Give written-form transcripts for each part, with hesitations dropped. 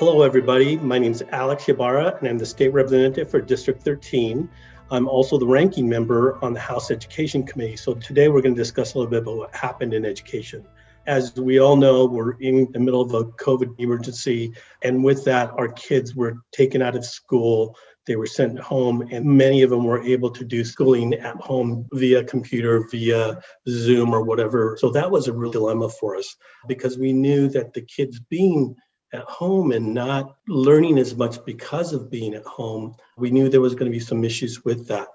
Hello, everybody. My name is Alex Ybarra, and I'm the state representative for District 13. I'm also the ranking member on the House Education Committee. So today we're going to discuss a little bit about what happened in education. As we all know, we're in the middle of a COVID emergency, and with that, our kids were taken out of school. They were sent home, and many of them were able to do schooling at home via computer, via Zoom or whatever. So that was a real dilemma for us because we knew that the kids being at home and not learning as much because of being at home, we knew there was going to be some issues with that.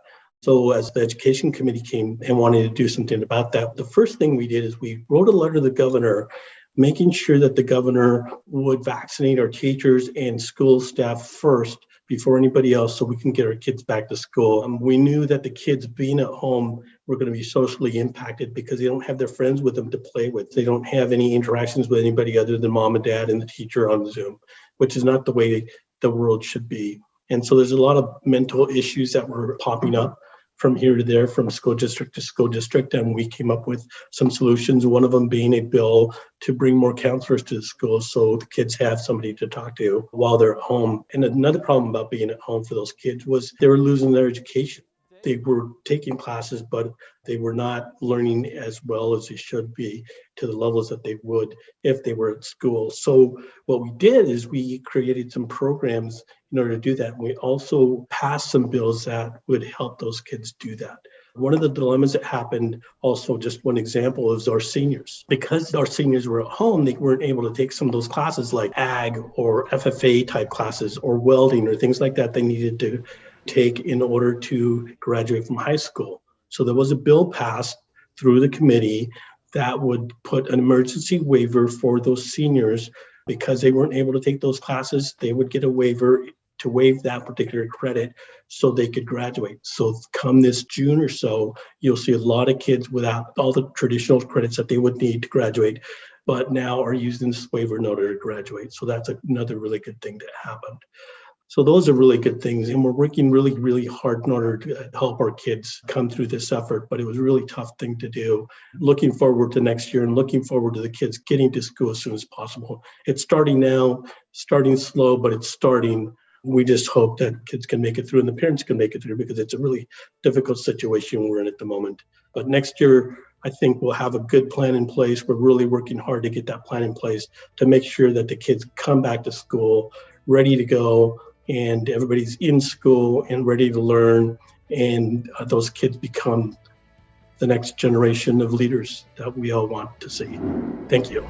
So as the education committee came and wanted to do something about that, the first thing we did is we wrote a letter to the governor, making sure that the governor would vaccinate our teachers and school staff first before anybody else so we can get our kids back to school. We knew that the kids being at home were going to be socially impacted because they don't have their friends with them to play with. They don't have any interactions with anybody other than mom and dad and the teacher on Zoom, which is not the way the world should be. And so there's a lot of mental issues that were popping up from here to there, from school district to school district, and we came up with some solutions, one of them being a bill to bring more counselors to the schools so the kids have somebody to talk to while they're at home. And another problem about being at home for those kids was they were losing their education. They were taking classes, but they were not learning as well as they should be to the levels that they would if they were at school. So what we did is we created some programs in order to do that. We also passed some bills that would help those kids do that. One of the dilemmas that happened, also just one example, is our seniors. Because our seniors were at home, they weren't able to take some of those classes like ag or FFA type classes or welding or things like that they needed to take in order to graduate from high school. So there was a bill passed through the committee that would put an emergency waiver for those seniors because they weren't able to take those classes. They would get a waiver to waive that particular credit so they could graduate. So come this June or so, you'll see a lot of kids without all the traditional credits that they would need to graduate, but now are using this waiver in order to graduate. So that's another really good thing that happened. So those are really good things. And we're working really, really hard in order to help our kids come through this effort. But it was a really tough thing to do. Looking forward to next year and looking forward to the kids getting to school as soon as possible. It's starting now, starting slow, but it's starting. We just hope that kids can make it through and the parents can make it through because it's a really difficult situation we're in at the moment. But next year, I think we'll have a good plan in place. We're really working hard to get that plan in place to make sure that the kids come back to school ready to go and everybody's in school and ready to learn, and those kids become the next generation of leaders that we all want to see. Thank you.